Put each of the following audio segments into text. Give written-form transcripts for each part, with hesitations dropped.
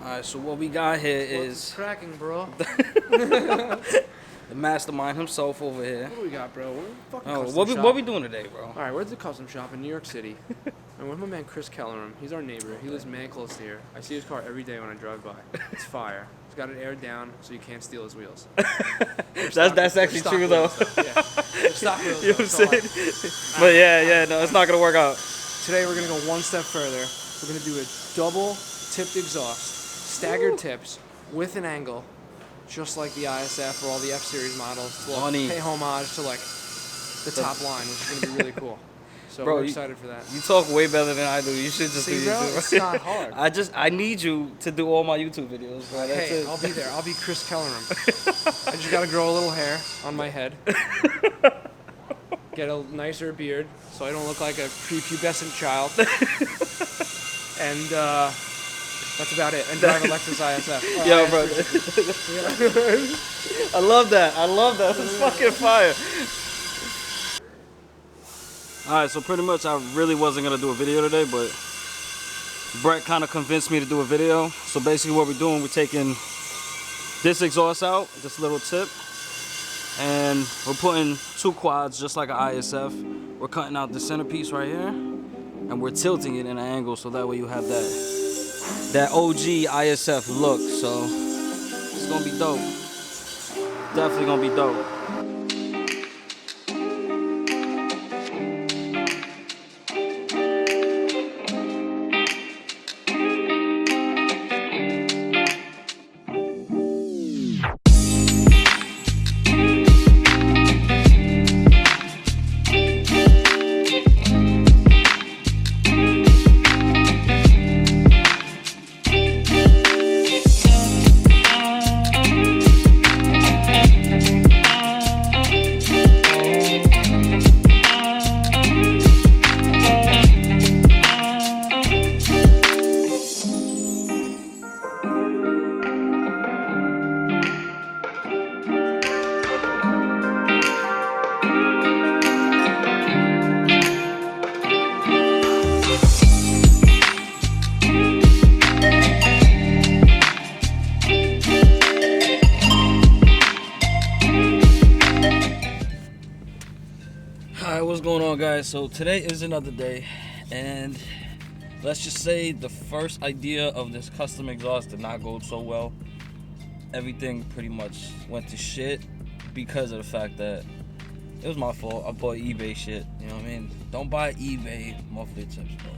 Alright, so what we got here is cracking, bro. the mastermind himself over here. What do we got, bro? We're fucking What we doing today, bro? Alright, we're at the custom shop in New York City. And with my man Chris Kellerum. He's our neighbor. He lives man close here. I see his car every day when I drive by. It's fire. He's got it aired down so you can't steal his wheels. That's actually true though. Yeah. Stock wheels, You know what I'm saying? But yeah, no, it's not gonna work out. Today we're gonna go one step further. We're gonna do a double tipped exhaust, staggered tips with an angle, just like the ISF or all the F-Series models. To pay homage to like the top line, which is gonna be really cool. So bro, we're excited for that. You talk way better than I do. You should just do YouTube. It's not hard. I need you to do all my YouTube videos, bro. That's it. I'll be there. I'll be Chris Kellerum. I just gotta grow a little hair on my head. Get a nicer beard so I don't look like a prepubescent child. And that's about it. And drive a Lexus ISF. Yo, bro. I love that. This is fucking fire. Alright, so pretty much I really wasn't going to do a video today, but Brett kind of convinced me to do a video. So basically what we're doing, we're taking this exhaust out, this little tip, and we're putting two quads just like an ISF. We're cutting out the centerpiece right here, and we're tilting it in an angle so that way you have that OG ISF look. So it's going to be dope. Definitely going to be dope. What's going on, guys? So today is another day, and let's just say the first idea of this custom exhaust did not go so well. Everything pretty much went to shit because of the fact that it was my fault. I bought eBay shit, you know what I mean? Don't buy eBay muffler tips, bro.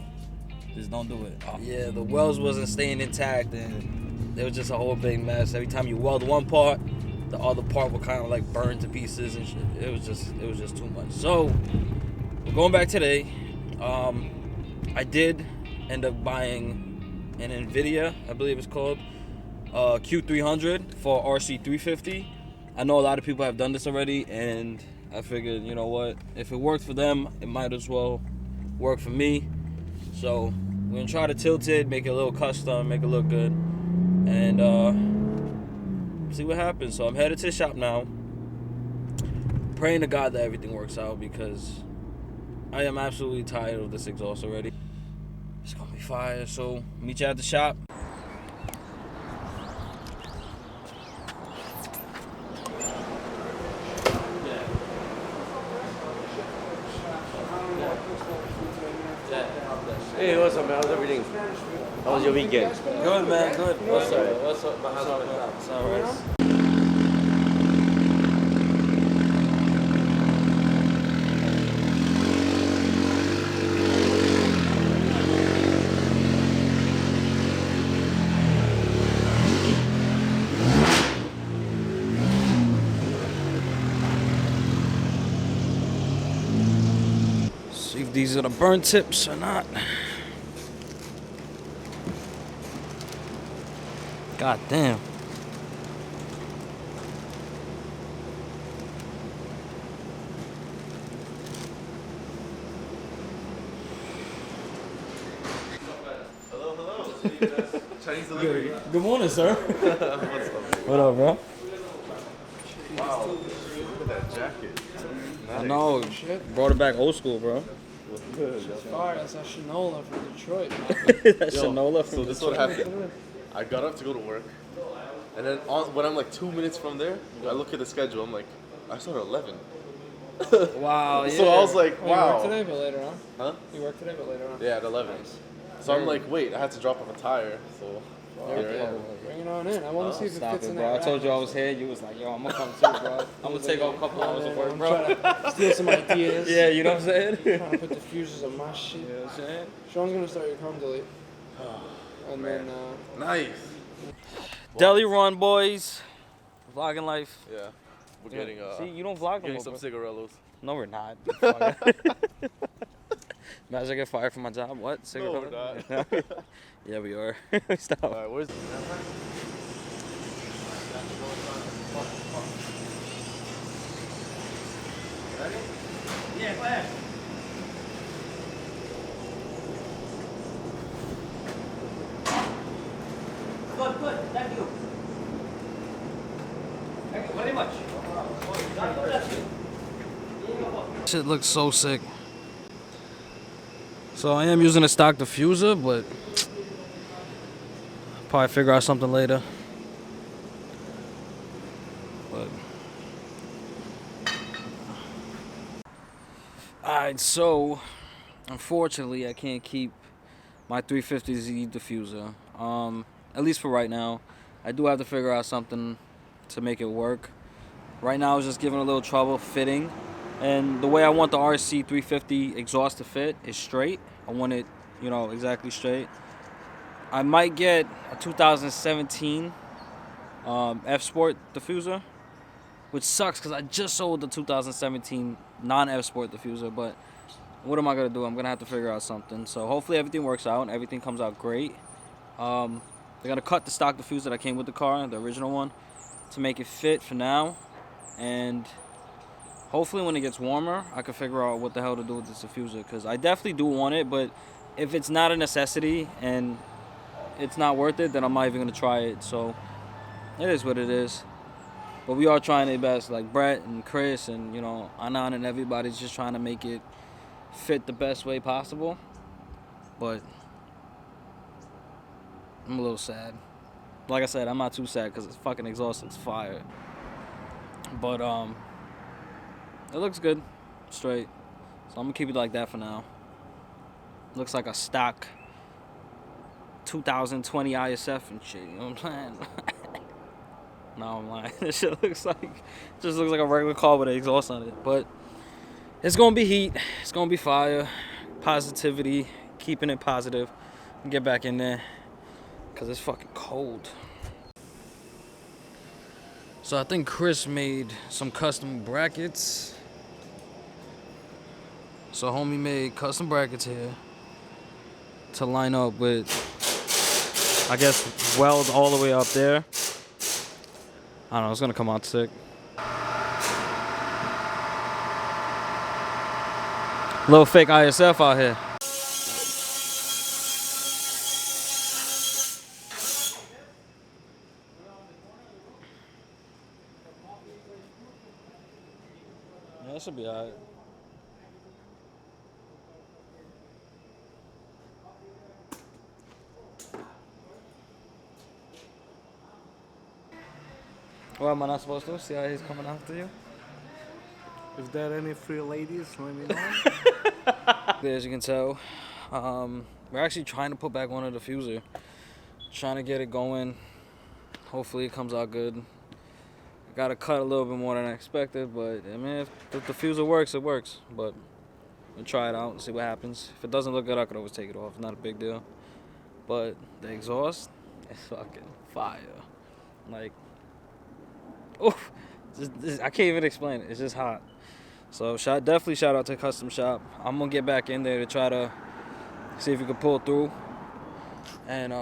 Just don't do it. Yeah, the welds wasn't staying intact, and it was just a whole big mess. Every time you weld one part, the other part would kind of like burn to pieces and shit. It was just too much. So we're going back today. I did end up buying an Invidia, I believe it's called, Q300 for RC350. I know a lot of people have done this already, and I figured, you know what, if it worked for them, it might as well work for me. So we're gonna try to tilt it, make it a little custom, make it look good, and see what happens. So I'm headed to the shop now, praying to God that everything works out, because I am absolutely tired of this exhaust already. It's gonna be fire. So meet you at the shop. Hey, what's up, man? How's everything? How was your weekend? Good, man. Good. What's up? What's up? How's it going? It's all right. See if these are the burn tips or not. God damn. Hello. Chinese delivery. Good morning, sir. What up, bro? Wow. Look at that jacket. I know. Brought it back old school, bro. Fire, that's a Shinola from Detroit. That's Shinola from So this is what happened. I got up to go to work, and then when I'm like 2 minutes from there, I look at the schedule. I'm like, I start at 11. Wow. Yeah. So I was like, Oh, you work wow. today, but later on? Huh? You work today, but later on? Yeah, at 11. So I'm like, wait, I had to drop off a tire. So here I am. Bring it on in. I want to see if it Stop fits it, in bro. that I told you I rack. was here. You was like, yo, I'm gonna come too, bro. I'm gonna take off a couple hours of work, I'm bro. trying to steal some ideas. Yeah, you know what I'm saying? Trying to put diffusers on my shit. You know what I'm saying? Sean's gonna start your chrome delete. And then, Nice. Deli run, boys. Vlogging life. Yeah. We're getting See, you don't vlog no getting more, some bro. cigarillos. No, we're not. Imagine I get fired from my job. What? No, we're not. Yeah, we are. Stop. All right, where's Yeah, go ahead. Good. Thank you. Thank you very much. Shit looks so sick. So I am using a stock diffuser, but probably figure out something later. But alright, so unfortunately I can't keep my 350Z diffuser. At least for right now. I do have to figure out something to make it work. Right now it's just giving a little trouble fitting. And the way I want the RC350 exhaust to fit is straight. I want it, you know, exactly straight. I might get a 2017 F-Sport diffuser, which sucks because I just sold the 2017 non-F-Sport diffuser, but what am I going to do? I'm going to have to figure out something. So hopefully everything works out and everything comes out great. They're going to cut the stock diffuser that came with the car, the original one, to make it fit for now. And hopefully when it gets warmer, I can figure out what the hell to do with this diffuser, because I definitely do want it, but if it's not a necessity and it's not worth it, then I'm not even going to try it. So it is what it is. But we are trying our best, like Brett and Chris and, you know, Anan and everybody's just trying to make it fit the best way possible. But I'm a little sad. Like I said, I'm not too sad because it's fucking exhaust, it's fire. But it looks good, straight. So I'm gonna keep it like that for now. Looks like a stock 2020 ISF and shit, you know what I'm saying? No, I'm lying. This shit just looks like a regular car with an exhaust on it. But it's gonna be heat, it's gonna be fire, positivity, keeping it positive, and get back in there, cause it's fucking cold. So I think Chris made some custom brackets. So homie made custom brackets here to line up with, I guess, weld all the way up there. I don't know, it's gonna come out sick. Little fake ISF out here. Yeah, that should be alright. What am I not supposed to? See how he's coming after you? If there are any free ladies, let me know. As you can tell, we're actually trying to put back on a diffuser. Trying to get it going. Hopefully it comes out good. I gotta cut a little bit more than I expected, but I mean, if the diffuser works, it works. But we'll try it out and see what happens. If it doesn't look good, I could always take it off. Not a big deal. But the exhaust is fucking fire. Like, oof, I can't even explain it. It's just hot. So definitely shout out to Custom Shop. I'm gonna get back in there to try to see if we can pull through and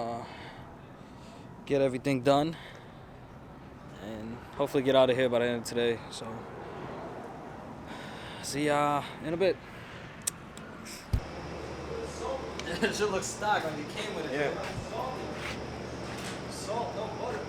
get everything done, and hopefully get out of here by the end of today. So see ya in a bit. It should look stock like it came with it. Yeah. Salt, no butter.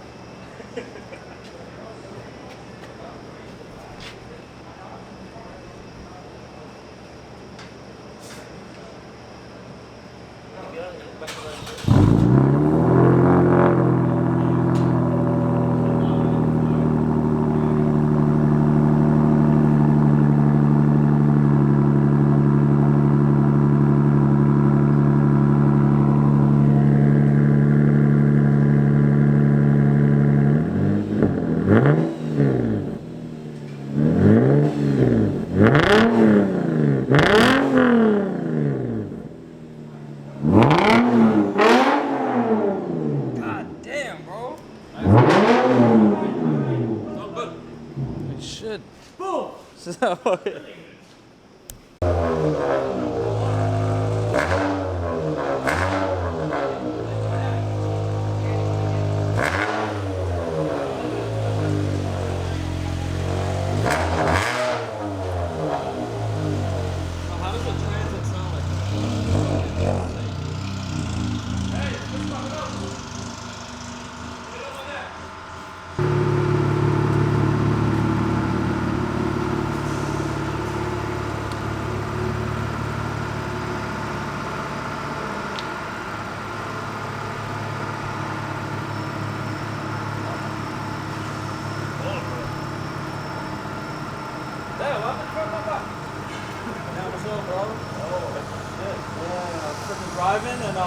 Driving and a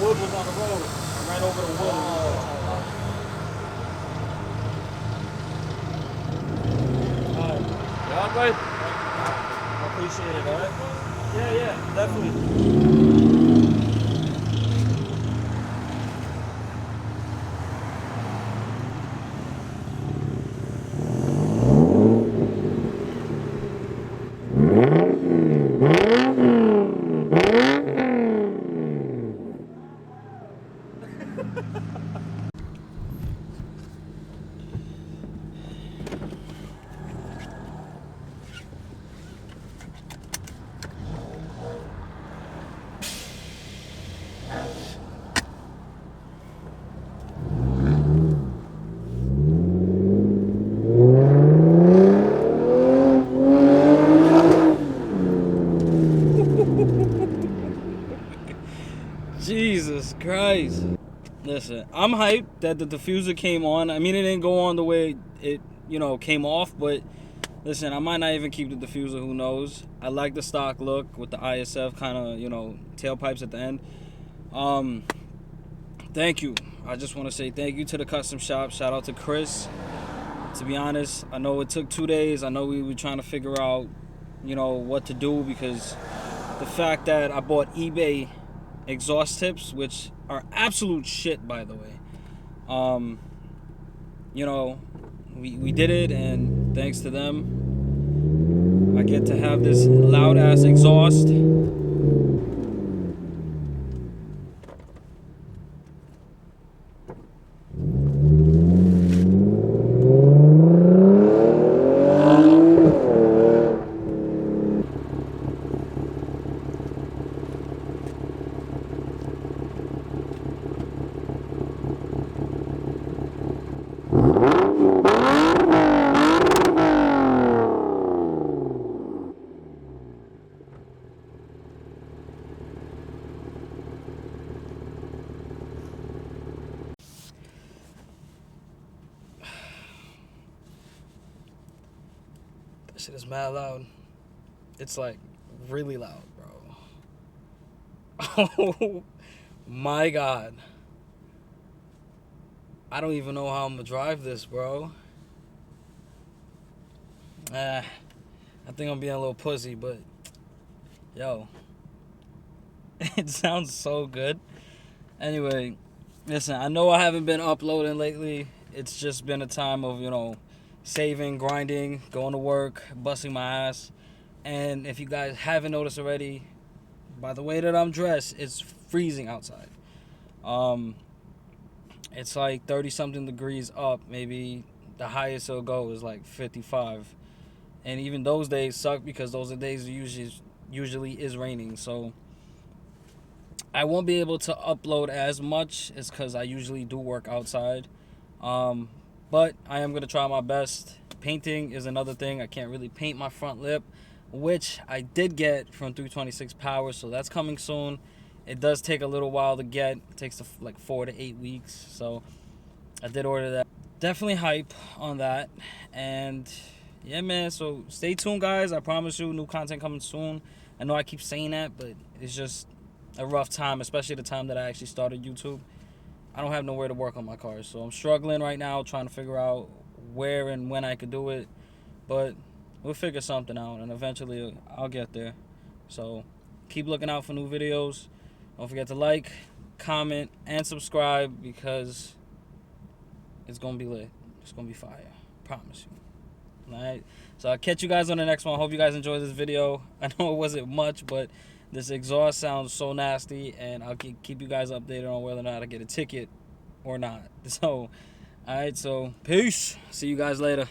wood was on the road. I ran over the wood. Alright. Yeah, right. I appreciate it, alright? Yeah, definitely. Jesus Christ. Listen, I'm hyped that the diffuser came on. I mean, it didn't go on the way it, came off, but listen, I might not even keep the diffuser, who knows. I like the stock look with the ISF kind of, tailpipes at the end. Thank you. I just want to say thank you to the custom shop. Shout out to Chris. To be honest, I know it took 2 days. I know we were trying to figure out, what to do, because the fact that I bought eBay exhaust tips, which are absolute shit, by the way. We did it, and thanks to them, I get to have this loud ass exhaust. Shit is mad loud. It's like really loud, bro. Oh my God. I don't even know how I'm gonna drive this, bro. I think I'm being a little pussy, but yo, it sounds so good. Anyway, listen, I know I haven't been uploading lately. It's just been a time of, saving, grinding, going to work, busting my ass. And if you guys haven't noticed already, by the way that I'm dressed, it's freezing outside. It's like 30 something degrees up. Maybe the highest it'll go is like 55. And even those days suck, because those are days usually is raining. So I won't be able to upload as much. It's because I usually do work outside. But I am going to try my best. Painting is another thing. I can't really paint my front lip, which I did get from 326 Power, so that's coming soon. It does take a little while to get. It takes like 4 to 8 weeks, so I did order that. Definitely hype on that. And yeah, man, so stay tuned, guys. I promise you, new content coming soon. I know I keep saying that, but it's just a rough time, especially the time that I actually started YouTube. I don't have nowhere to work on my cars, so I'm struggling right now trying to figure out where and when I could do it. But we'll figure something out, and eventually I'll get there. So keep looking out for new videos. Don't forget to like, comment, and subscribe, because it's gonna be lit. It's gonna be fire. Promise you. All right. So I'll catch you guys on the next one. Hope you guys enjoyed this video. I know it wasn't much, but this exhaust sounds so nasty, and I'll keep you guys updated on whether or not I get a ticket or not. So, all right. So peace. See you guys later.